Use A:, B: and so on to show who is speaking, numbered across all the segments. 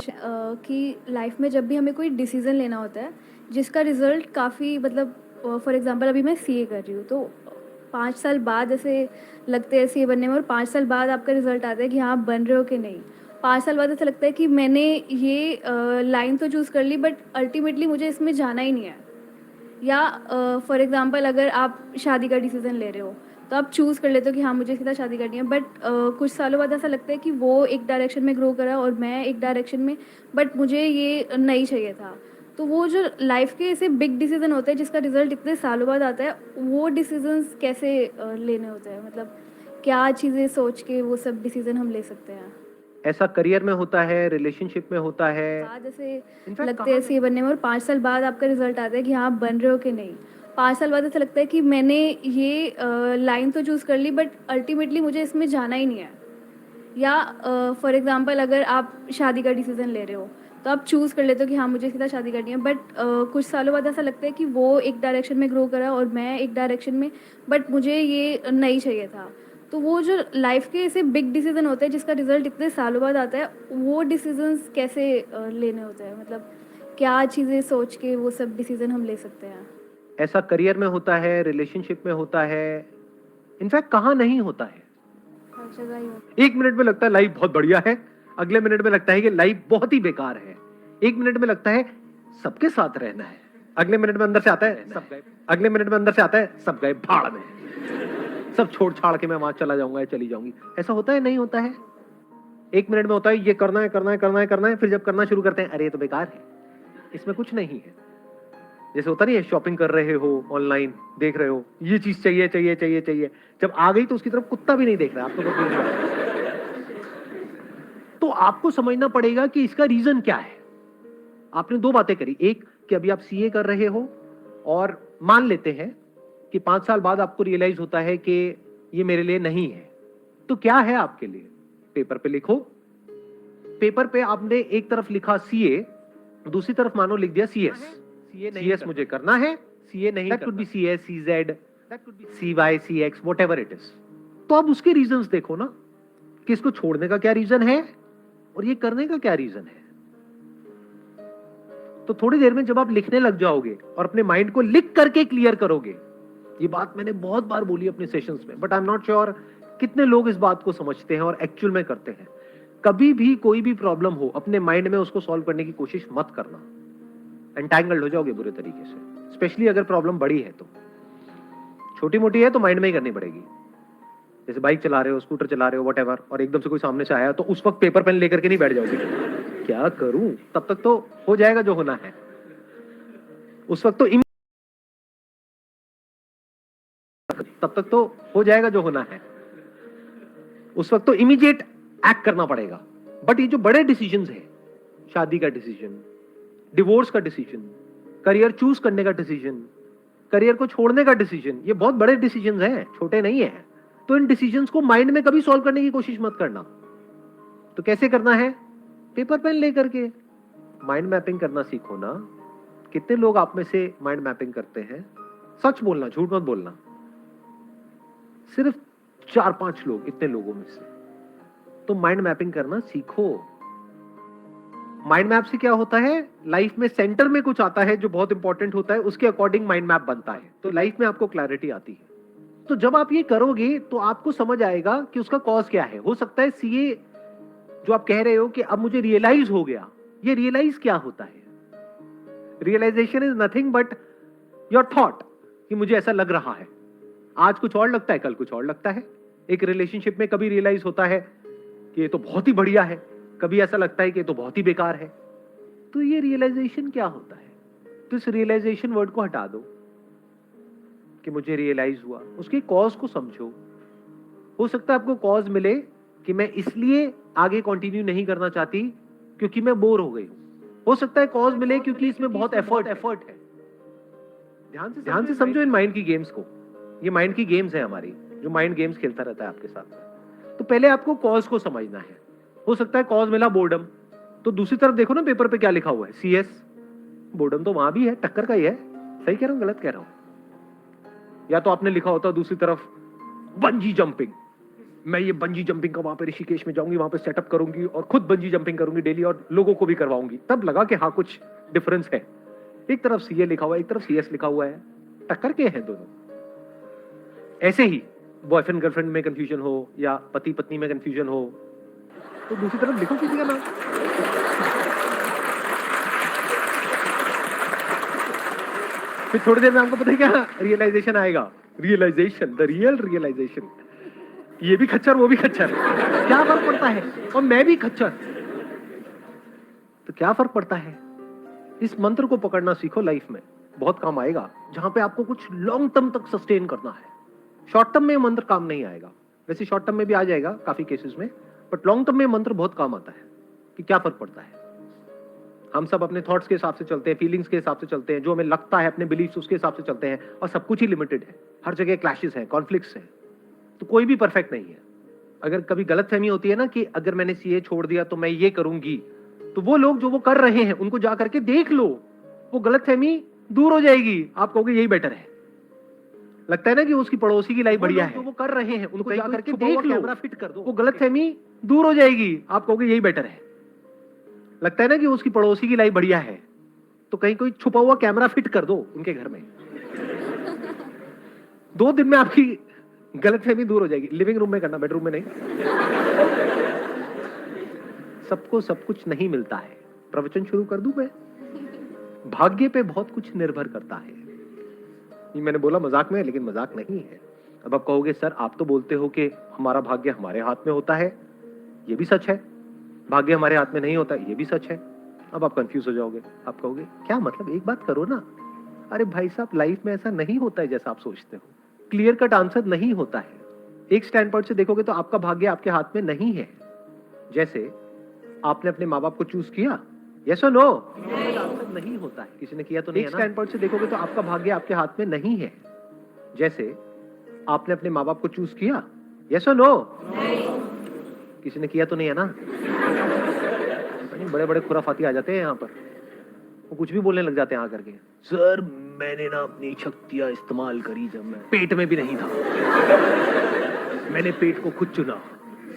A: कि लाइफ में जब भी हमें कोई डिसीज़न लेना होता है जिसका रिज़ल्ट काफ़ी मतलब फॉर एग्ज़ाम्पल अभी मैं सीए कर रही हूँ तो 5 साल बाद ऐसे लगते हैं सीए बनने में और 5 साल बाद आपका रिज़ल्ट आता है कि हाँ आप बन रहे हो कि नहीं। 5 साल बाद ऐसा लगता है कि मैंने ये लाइन तो चूज़ कर ली बट अल्टीमेटली मुझे इसमें जाना ही नहीं है। या फॉर एग्ज़ाम्पल अगर आप शादी का डिसीज़न ले रहे हो, तो आप चूज़ कर लेते हो कि हाँ, मुझे इसके साथ शादी करनी है बट कुछ सालों बाद ऐसा लगता है कि वो एक डायरेक्शन में ग्रो करा और मैं एक डायरेक्शन में बट मुझे ये नहीं चाहिए था। तो वो जो लाइफ़ के ऐसे बिग डिसीज़न होते हैं जिसका रिज़ल्ट इतने सालों बाद आता है, वो डिसीज़न्स कैसे लेने होते हैं? मतलब क्या चीज़ें सोच के वो सब डिसीज़न हम ले सकते हैं?
B: ऐसा करियर में होता है, रिलेशनशिप में होता है।
A: बाद ऐसे
B: इनफैक्ट
A: लगते हैं सीए बनने में और 5 साल बाद आपका रिज़ल्ट आता है कि हाँ, आप बन रहे हो कि नहीं। 5 साल बाद ऐसा लगता है कि मैंने ये लाइन तो चूज़ कर ली बट अल्टीमेटली मुझे इसमें जाना ही नहीं है। या फॉर एग्ज़ाम्पल अगर आप शादी का डिसीज़न ले रहे हो, तो आप चूज़ कर लेते हो कि हाँ, मुझे इसके साथ शादी करनी है बट कुछ सालों बाद ऐसा लगता है कि वो एक डायरेक्शन में ग्रो करा और मैं एक डायरेक्शन में बट मुझे ये नहीं चाहिए था। तो वो जो लाइफ़ के ऐसे बिग डिसीज़न होते हैं जिसका रिज़ल्ट इतने सालों बाद आता है, वो डिसीज़न्स कैसे लेने होते हैं? मतलब क्या चीज़ें सोच के वो सब डिसीज़न हम ले सकते हैं?
B: ऐसा करियर में होता है, रिलेशनशिप में होता है। इनफैक्ट कहाँ नहीं होता है।
A: हर जगह ही होता
B: एक मिनट में लगता है लाइफ बहुत बढ़िया है, अगले मिनट में लगता है कि लाइफ बहुत ही बेकार है। एक मिनट में लगता है सबके साथ रहना है, अगले मिनट में अंदर से आता है सब गए, अगले मिनट में अंदर से आता है सब गए भाड़ में, सब छोड़ छाड़ के मैं वहां चला जाऊंगा या चली जाऊंगी। ऐसा होता है नहीं होता है। एक मिनट में होता है ये करना है करना है करना है करना है, फिर जब करना शुरू करते हैं अरे ये तो बेकार है, इसमें कुछ नहीं है। जैसे होता नहीं है, शॉपिंग कर रहे हो ऑनलाइन, देख रहे हो ये चीज चाहिए चाहिए चाहिए चाहिए, जब आ गई तो उसकी तरफ कुत्ता भी नहीं देख रहा, आपको तो देख रहा है। तो आपको समझना पड़ेगा कि इसका रीजन क्या है। आपने दो बातें करी, एक कि अभी आप सीए कर रहे हो और मान लेते हैं कि 5 साल बाद आपको रियलाइज होता है कि ये मेरे लिए नहीं है। तो क्या है आपके लिए? पेपर पे लिखो। पेपर पे आपने एक तरफ लिखा सीए, दूसरी तरफ मानो लिख दिया सीएस। सीएस मुझे करना है, सीए नहीं। That could be CS, CZ, that could be CY, CX, whatever it is. तो अब उसके रीजंस देखो ना कि इसको छोड़ने का क्या रीजन है और ये करने का क्या रीजन है। तो थोड़ी देर में जब आप लिखने लग जाओगे और अपने माइंड को लिख करके क्लियर करोगे, ये बात मैंने बहुत बार बोली अपने सेशंस में, but I am not sure कितने लोग इस बात को समझते हैं और एक्चुअल में करते हैं। कभी भी कोई भी प्रॉब्लम हो, अपने माइंड में उसको सॉल्व करने की कोशिश मत करना, एंटैंगल्ड हो जाओगे बुरे तरीके से। स्पेशली अगर प्रॉब्लम बड़ी है तो, छोटी मोटी है तो माइंड में ही करनी पड़ेगी। जैसे बाइक चला रहे हो, स्कूटर चला रहे हो, व्हाटएवर, और एकदम से कोई सामने से आया तो उस वक्त पेपर पेन लेकर के नहीं बैठ जाओगे क्या करूं, तब तक तो हो जाएगा जो होना है। उस वक्त तो तब तक तो हो जाएगा जो होना है। उस वक्त तो इमीडिएट एक्ट करना पड़ेगा। बट ये जो बड़े डिसीजंस हैं, शादी का डिसीजन, डिवोर्स का डिसीजन, करियर चूज करने का डिसीजन, करियर को छोड़ने का डिसीजन, ये बहुत बड़े डिसीजंस हैं, छोटे नहीं है। तो इन डिसीजंस को माइंड में कभी सॉल्व करने की कोशिश मत करना। तो कैसे करना है? पेपर पेन लेकर के माइंड मैपिंग करना सीखो ना। कितने लोग आप में से माइंड मैपिंग करते हैं? सच बोलना, झूठ मत बोलना। सिर्फ 4-5 लोग, इतने लोगों में से। तो माइंड मैपिंग करना सीखो। माइंड मैप से क्या होता है, लाइफ में सेंटर में कुछ आता है जो बहुत इंपॉर्टेंट होता है, उसके अकॉर्डिंग माइंड मैप बनता है, तो लाइफ में आपको क्लैरिटी आती है। तो जब आप ये करोगे तो आपको समझ आएगा कि उसका कॉज क्या है। हो सकता है सीए जो आप कह रहे हो कि अब मुझे रियलाइज हो गया, ये रियलाइज क्या होता है? Realisation is nothing but your thought, कि मुझे ऐसा लग रहा है। आज कुछ और लगता है, कल कुछ और लगता है। एक रिलेशनशिप में कभी रियलाइज होता है कि ये तो बहुत ही बढ़िया है, कभी ऐसा लगता है कि ये तो बहुत ही बेकार है। तो ये रियलाइजेशन क्या होता है? तो इस रियलाइजेशन वर्ड को हटा दो कि मुझे रियलाइज हुआ, उसके कॉज को समझो। हो सकता है आपको कॉज मिले कि मैं इसलिए आगे कंटिन्यू नहीं करना चाहती क्योंकि मैं बोर हो गई हूं। हो सकता है कॉज मिले क्योंकि इसमें बहुत एफर्ट है। ध्यान से समझो इन माइंड की गेम्स को। ये माइंड की गेम्स है हमारी, जो माइंड गेम्स खेलता रहता है आपके साथ। तो पहले आपको कॉज को समझना है। हो सकता है कॉज मिला बोर्डम, तो दूसरी तरफ देखो ना पेपर पे क्या लिखा हुआ है, सीएस। बोर्डम तो वहां भी है, टक्कर का ही है। सही कह रहा हूं, गलत कह रहा हूं? या तो आपने लिखा होता दूसरी तरफ बंजी जंपिंग, मैं ये बंजी जंपिंग का वहां पे ऋषिकेश में जाऊंगी, वहां पे सेटअप करूंगी और खुद बंजी जंपिंग करूंगी डेली और लोगों को भी करवाऊंगी। तब लगा कि हाँ कुछ डिफरेंस है। एक तरफ सीए लिखा हुआ है, एक तरफ सीएस लिखा हुआ है, टक्कर के हैं दोनों। ऐसे ही बॉयफ्रेंड गर्लफ्रेंड में कंफ्यूजन हो या पति पत्नी में कंफ्यूजन हो तो दूसरी तरफ लिखो किसी का नाम। फिर थोड़ी देर में आपको पता है क्या रियलाइजेशन आएगा, रियलाइजेशन, द रियल रियलाइजेशन, ये भी खच्चर वो भी खच्चर, क्या फर्क पड़ता है, और मैं भी खच्चर, तो क्या फर्क पड़ता है। इस मंत्र को पकड़ना सीखो, लाइफ में बहुत काम आएगा। जहां पे आपको कुछ लॉन्ग टर्म तक सस्टेन करना है, शॉर्ट टर्म में मंत्र काम नहीं आएगा। वैसे शॉर्ट टर्म में भी आ जाएगा काफी केसेस में, बट लॉन्ग टर्म में मंत्र बहुत काम आता है कि क्या फर्क पड़ता है। हम सब अपने थॉट्स के हिसाब से चलते हैं, फीलिंग्स के हिसाब से चलते हैं, जो हमें लगता है अपने बिलीफ्स उसके हिसाब से चलते हैं, और सब कुछ ही लिमिटेड है, हर जगह क्लैशेस हैं, कॉन्फ्लिक्ट्स हैं, तो कोई भी परफेक्ट नहीं है। अगर कभी गलतफहमी होती है ना कि अगर मैंने सीए छोड़ दिया तो मैं ये करूंगी, तो वो लोग जो वो कर रहे हैं उनको जा करके देख लो, वो गलतफहमी दूर हो जाएगी। आप कहोगे यही बेटर है। लगता है ना कि उसकी पड़ोसी की लाइफ बढ़िया है, जो वो कर रहे हैं उनको जा करके देख लो, कैमरा फिट कर दो, वो गलतफहमी दूर हो जाएगी। आप कहोगे यही बेटर है। लगता है ना कि उसकी पड़ोसी की लाइफ बढ़िया है, तो कहीं कोई छुपा हुआ कैमरा फिट कर दो उनके घर में, 2 दिन में आपकी गलतफहमी दूर हो जाएगी। लिविंग रूम में करना, बेडरूम में नहीं। सबको सब कुछ नहीं मिलता है। प्रवचन शुरू कर दूं मैं? भाग्य पे बहुत कुछ निर्भर करता है। ये मैंने बोला मजाक में, लेकिन मजाक नहीं है। अब आप कहोगे सर आप तो बोलते हो कि हमारा भाग्य हमारे हाथ में होता है, ये भी सच है। भाग्य हमारे हाथ में नहीं होता, ये भी सच है। अब आप कंफ्यूज हो जाओगे, आप कहोगे क्या मतलब, एक बात करो ना। अरे भाई साहब, लाइफ में ऐसा नहीं होता है जैसा आप सोचते हो। क्लियर कट आंसर नहीं होता है। एक स्टैंड पॉइंट से देखोगे तो आपका भाग्य आपके हाथ में नहीं है। जैसे आपने अपने माँ बाप को चूज किया, यस और नो? आंसर नहीं होता है, किसी ने किया तो नहीं है ना। स्टैंड पॉइंट से देखोगे तो आपका भाग्य आपके हाथ में नहीं है। जैसे आपने अपने माँ बाप को चूज किया, यस और नो? किसी ने किया तो नहीं है ना। बड़े बड़े खुराफाती आ जाते हैं यहाँ पर, वो कुछ भी बोलने लग जाते हैं आकर के। सर मैंने ना अपनी शक्तियां इस्तेमाल करी जब मैं पेट में भी नहीं था। मैंने पेट को खुद चुना,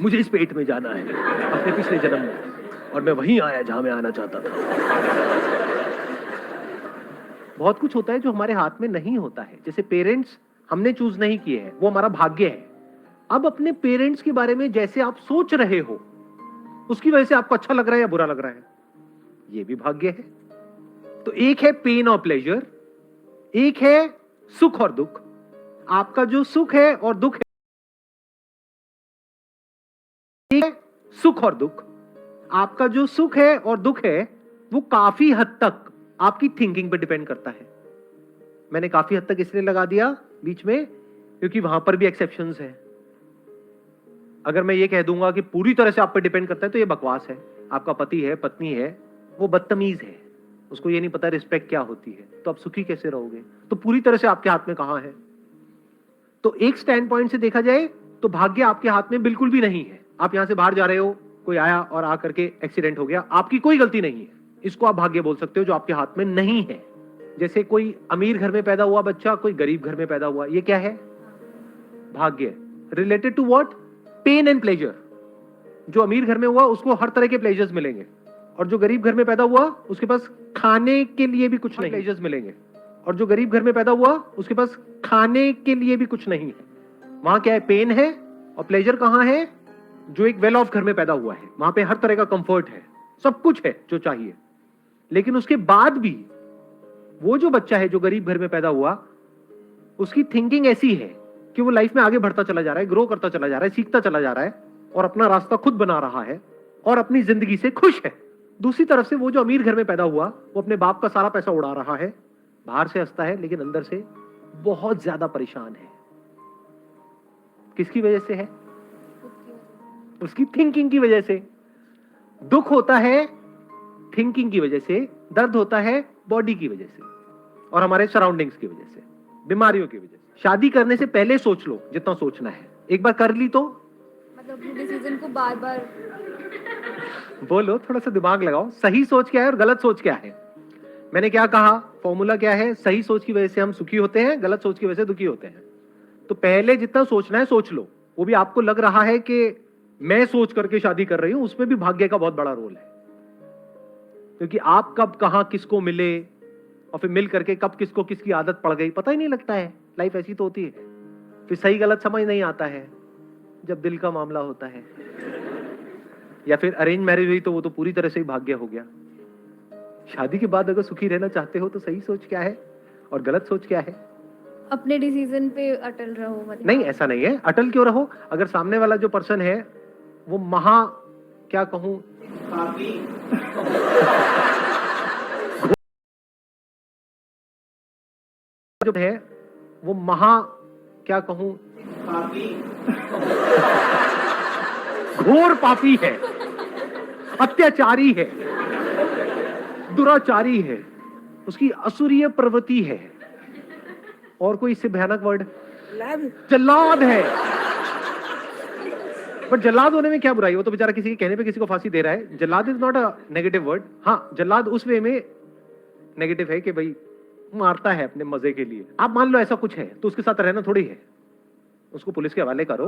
B: मुझे इस पेट में जाना है अपने पिछले जन्म में, और मैं वहीं आया जहां मैं आना चाहता था। बहुत कुछ होता है जो हमारे हाथ में नहीं होता है। जैसे पेरेंट्स हमने चूज नहीं किए हैं, वो हमारा भाग्य है। अब अपने पेरेंट्स के बारे में जैसे आप सोच रहे हो, उसकी वजह से आपको अच्छा लग रहा है या बुरा लग रहा है, ये भी भाग्य है। तो एक है पेन और प्लेजर, एक है सुख और दुख। आपका जो सुख है और दुख है, एक है सुख और दुख। आपका जो सुख है और दुख है वो काफी हद तक आपकी थिंकिंग पे डिपेंड करता है। मैंने काफी हद तक इसलिए लगा दिया बीच में क्योंकि वहां पर भी एक्सेप्शंस है। अगर मैं ये कह दूंगा कि पूरी तरह से आप पे डिपेंड करता है तो ये बकवास है। आपका पति है, पत्नी है, वो बदतमीज है, उसको ये नहीं पता रिस्पेक्ट क्या होती है, तो आप सुखी कैसे रहोगे? तो पूरी तरह से आपके हाथ में कहां है? तो एक स्टैंड पॉइंट से देखा जाए तो भाग्य आपके हाथ में बिल्कुल भी नहीं है। आप यहां से बाहर जा रहे हो, कोई आया और आकर के एक्सीडेंट हो गया, आपकी कोई गलती नहीं है, इसको आप भाग्य बोल सकते हो जो आपके हाथ में नहीं है। जैसे कोई अमीर घर में पैदा हुआ बच्चा, कोई गरीब घर में पैदा हुआ, ये क्या है? भाग्य। Related to what? Pain and pleasure. जो अमीर घर में हुआ उसको हर तरह के प्लेजर्स मिलेंगे, और जो गरीब घर में पैदा हुआ उसके पास खाने के लिए भी कुछ नहीं, प्लेजर्स मिलेंगे। और जो गरीब घर में पैदा हुआ उसके पास खाने के लिए भी कुछ नहीं है। वहां क्या है? पेन है। और प्लेजर कहां है? जो एक वेल ऑफ घर में पैदा हुआ है, वहां पे हर तरह का कंफर्ट है, सब कुछ है जो चाहिए। लेकिन उसके बाद भी वो जो बच्चा है जो गरीब घर में पैदा हुआ, उसकी थिंकिंग ऐसी है कि वो लाइफ में आगे बढ़ता चला जा रहा है, ग्रो करता चला जा रहा है, सीखता चला जा रहा है, और अपना रास्ता खुद बना रहा है, और अपनी जिंदगी से खुश है। दूसरी तरफ से वो जो अमीर घर में पैदा हुआ, वो अपने बाप का सारा पैसा उड़ा रहा है, बाहर से हंसता है लेकिन अंदर से बहुत ज्यादा परेशान है। किसकी वजह से है? उसकी थिंकिंग की वजह से। दुख होता है थिंकिंग की वजह से, दर्द होता है बॉडी की वजह से और हमारे सराउंडिंग्स की वजह से, बीमारियों की वजह से। शादी करने से पहले सोच लो जितना सोचना है, एक बार कर ली तो
A: मतलब डिसीजन को बार बार
B: बोलो, थोड़ा सा दिमाग लगाओ। सही सोच क्या है और गलत सोच क्या है? मैंने क्या कहा? फॉर्मूला क्या है? सही सोच की वजह से हम सुखी होते हैं, गलत सोच की वजह से दुखी होते हैं। तो पहले जितना सोचना है सोच लो, वो भी आपको लग रहा है कि मैं सोच करके शादी कर रही हूं, उसमें भी भाग्य का बहुत बड़ा रोल है, क्योंकि आप कब कहां किसको मिले और फिर मिल करके कब किसको किसकी आदत पड़ गई पता ही नहीं लगता है। लाइफ ऐसी तो होती है। फिर सही गलत समझ नहीं आता है जब दिल का मामला होता है। या फिर अरेंज मैरिज हुई तो वो तो पूरी तरह से ही भाग्य हो गया। शादी के बाद अगर सुखी रहना चाहते हो तो सही सोच क्या है और गलत सोच क्या है?
A: अपने डिसीजन पे अटल रहो, मतलब
B: नहीं, ऐसा नहीं है। अटल क्यों रहो? अगर सामने वाला जो पर्सन है वो क्या कहूं, जो है वो क्या कहूं, घोर पापी है, अत्याचारी है, दुराचारी है, उसकी असुरीय प्रवृत्ति है, और कोई इससे भयानक वर्ड, जल्लाद है। बट जल्लाद होने में क्या बुराई? वो तो बेचारा किसी के कहने पे किसी को फांसी दे रहा है। जल्लाद is not a negative word. हाँ, जल्लाद उस वे में नेगेटिव है कि भाई मारता है अपने मजे के लिए। आप मान लो ऐसा कुछ है तो उसके साथ रहना थोड़ी है, उसको पुलिस के हवाले करो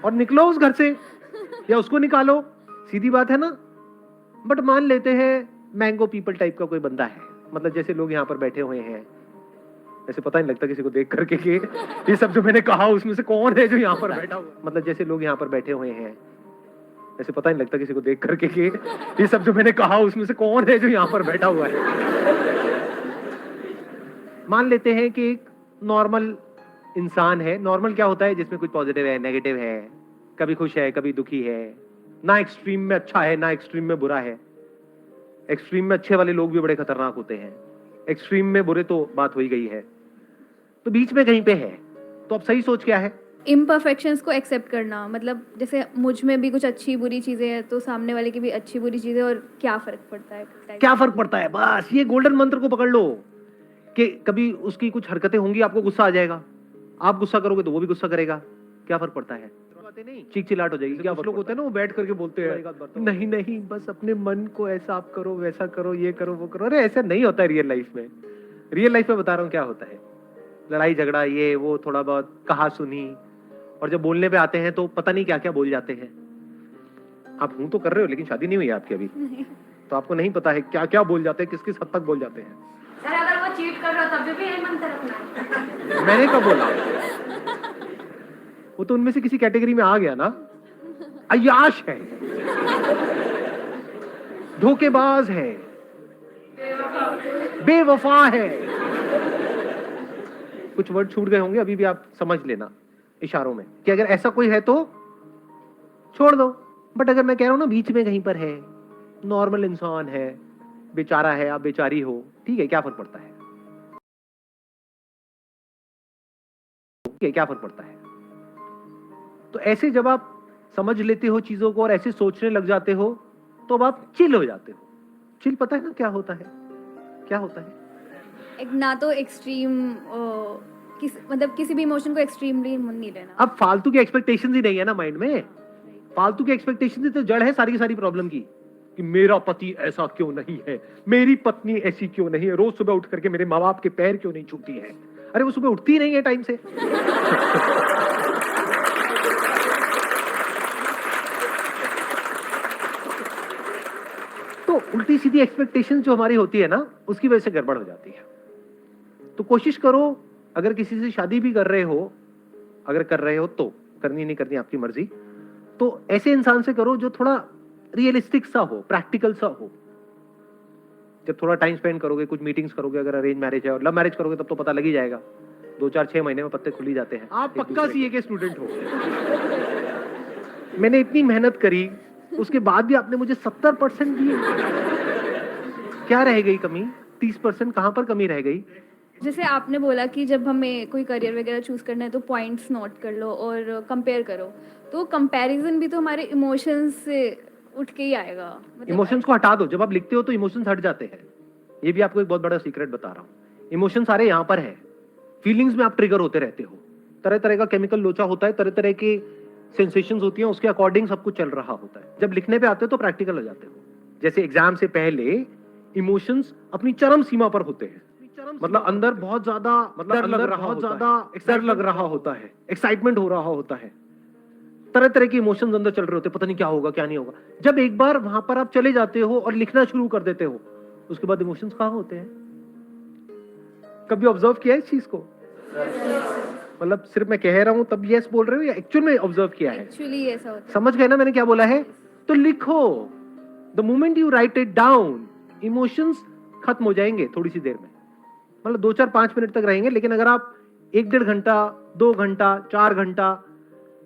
B: और निकलो उस घर से, या उसको निकालो, सीधी बात है ना। बट मान लेते हैं मैंगो पीपल टाइप का कोई बंदा है, मतलब जैसे लोग यहाँ पर बैठे हुए हैं, ऐसे पता नहीं लगता किसी को देख करके कि ये सब जो मैंने कहा उसमें से कौन है जो यहाँ पर बैठा हुआ, मतलब जैसे लोग यहाँ पर बैठे हुए हैं, ऐसे पता नहीं लगता किसी को देख करके कि ये सब जो मैंने कहा उसमें से कौन है जो यहाँ पर बैठा हुआ है। मान लेते हैं कि एक नॉर्मल इंसान है। नॉर्मल क्या होता है? जिसमें कुछ पॉजिटिव है, नेगेटिव है, कभी खुश है, कभी दुखी है, ना एक्सट्रीम में अच्छा है ना एक्सट्रीम में बुरा है। एक्सट्रीम में अच्छे वाले लोग भी बड़े खतरनाक होते हैं, एक्सट्रीम में बुरे तो बात हो ही गई है, तो बीच में कहीं पे है। तो अब सही सोच क्या है?
A: इम्परफेक्शंस को एक्सेप्ट करना, मतलब जैसे मुझ में भी कुछ अच्छी बुरी चीज़ें हैं तो सामने वाले की भी अच्छी बुरी चीज़ें, और क्या फ़र्क पड़ता है?
B: क्या फर्क पड़ता है? बस ये गोल्डन मंत्र को पकड़ लो कि कभी उसकी कुछ हरकतें होंगी, आपको गुस्सा आ जाएगा, आप गुस्सा करोगे तो वो भी गुस्सा करेगा, क्या फर्क पड़ता है? नहीं, चीख चिल्लाट हो जाएगी। क्या लोग होते हैं ना, वो बैठ करके बोलते हैं नहीं नहीं बस अपने मन को ऐसा आप करो, वैसा करो, ये करो, वो करो। अरे ऐसा नहीं होता है रियल लाइफ में। रियल लाइफ में बता रहा हूँ क्या होता है। लड़ाई झगड़ा, ये वो, थोड़ा बहुत कहा सुनी, और जब बोलने पे आते हैं तो पता नहीं क्या क्या बोल जाते हैं। आप हूं तो कर रहे हो लेकिन शादी नहीं हुई आपकी अभी, तो आपको नहीं पता है क्या क्या बोल जाते हैं, किस किस हद तक बोल जाते हैं।
C: सर अगर वो चीट कर रहा हो तब भी यही मंत्र रखना है।
B: मैंने कब बोला? वो तो उनमें से किसी कैटेगरी में आ गया ना। अय्याश है, धोखेबाज है, बेवफा है। कुछ वर्ड छूट गए होंगे, अभी भी आप समझ लेना इशारों में कि अगर ऐसा कोई है तो छोड़ दो। बट अगर मैं कह रहा हूं ना बीच में कहीं पर है, नॉर्मल इंसान है, बेचारा है, आप बेचारी हो, ठीक है, क्या फर्क पड़ता है? क्या फर्क पड़ता है? तो ऐसे जब आप समझ लेते हो चीजों को और ऐसे सोचने लग जाते हो तो अब आप चिल हो जाते हो। चिल पता है ना क्या होता है? क्या होता है?
A: एक ना तो एक्सट्रीम, मतलब किसी भी इमोशन को एक्सट्रीमली नहीं लेना।
B: अब फालतू की एक्सपेक्टेशंस ही नहीं है ना माइंड में। फालतू की एक्सपेक्टेशंस ही तो जड़ है सारी की सारी प्रॉब्लम की, कि मेरा पति ऐसा क्यों नहीं है, मेरी पत्नी ऐसी क्यों नहीं है, रोज सुबह उठ करके मेरे माँ बाप के पैर क्यों नहीं छूती है। अरे वो सुबह उठती ही नहीं है टाइम से। तो उल्टी सीधी एक्सपेक्टेशन जो हमारी होती है ना, उसकी वजह से गड़बड़ हो जाती है। तो कोशिश करो, अगर किसी से शादी भी कर रहे हो, अगर कर रहे हो तो, करनी नहीं करनी आपकी मर्जी, तो ऐसे इंसान से करो जो थोड़ा रियलिस्टिक सा हो, प्रैक्टिकल सा हो। जब थोड़ा टाइम स्पेंड करोगे, कुछ मीटिंग्स करोगे, अगर अरेंज मैरिज है, और लव मैरिज करोगे तब तो पता लग ही जाएगा, 2-4-6 महीने में पत्ते खुल ही जाते हैं। आप पक्का सीए के स्टूडेंट हो। मैंने इतनी मेहनत करी, उसके बाद भी आपने मुझे 70% दिए। क्या रह गई कमी? 30% कहां पर कमी रह गई?
A: जैसे आपने बोला कि जब हमें कोई करियर वगैरह चूज करना है तो पॉइंट्स नोट कर लो और कंपेयर करो, तो कंपैरिजन भी तो हमारे इमोशंस से उठ के ही आएगा। मतलब
B: इमोशंस को हटा दो। जब आप लिखते हो तो इमोशंस हट जाते हैं। ये भी आपको एक बहुत बड़ा सीक्रेट बता रहा हूँ। इमोशन सारे यहाँ पर है, फीलिंग्स में आप ट्रिगर होते रहते हो, तरह तरह का केमिकल लोचा होता है, तरह तरह की सेंसेशंस होती हैं, उसके अकॉर्डिंग सब कुछ चल रहा होता है। जब लिखने पे आते हो तो प्रैक्टिकल हो जाते हो। जैसे एग्जाम से पहले इमोशंस अपनी चरम सीमा पर होते हैं, चरम मतलब अंदर बहुत ज्यादा डर लग रहा होता है, एक्साइटमेंट हो रहा होता है, तरह तरह के इमोशंस अंदर चल रहे होते हैं, पता नहीं क्या होगा क्या नहीं होगा। जब एक बार वहां पर आप चले जाते हो और लिखना शुरू कर देते हो, उसके बाद इमोशंस कहाँ होते हैं? कभी ऑब्जर्व किया है इस चीज को? मतलब सिर्फ मैं कह रहा हूं तब यस बोल रहे हो या एक्चुअल में ऑब्जर्व किया है?
A: एक्चुअली ऐसा होता है।
B: समझ गए ना मैंने क्या बोला है? तो लिखो, the moment you right it down, emotions खत्म हो जाएंगे थोड़ी सी देर में, मतलब 2 4 5 मिनट तक रहेंगे। लेकिन अगर आप 1 1.5 घंटा, 2 घंटा, 4 घंटा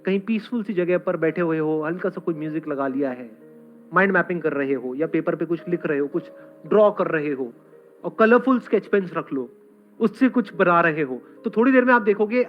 B: कहीं पीसफुल सी जगह पर बैठे हुए हो, हल्का सा कोई म्यूजिक लगा लिया है, माइंड मैपिंग कर रहे हो या पेपर पे कुछ लिख रहे हो, कुछ ड्रॉ कर रहे हो और कलरफुल स्केच पेन्स रख लो, उससे कुछ बना रहे हो, तो थोड़ी देर में आप देखोगे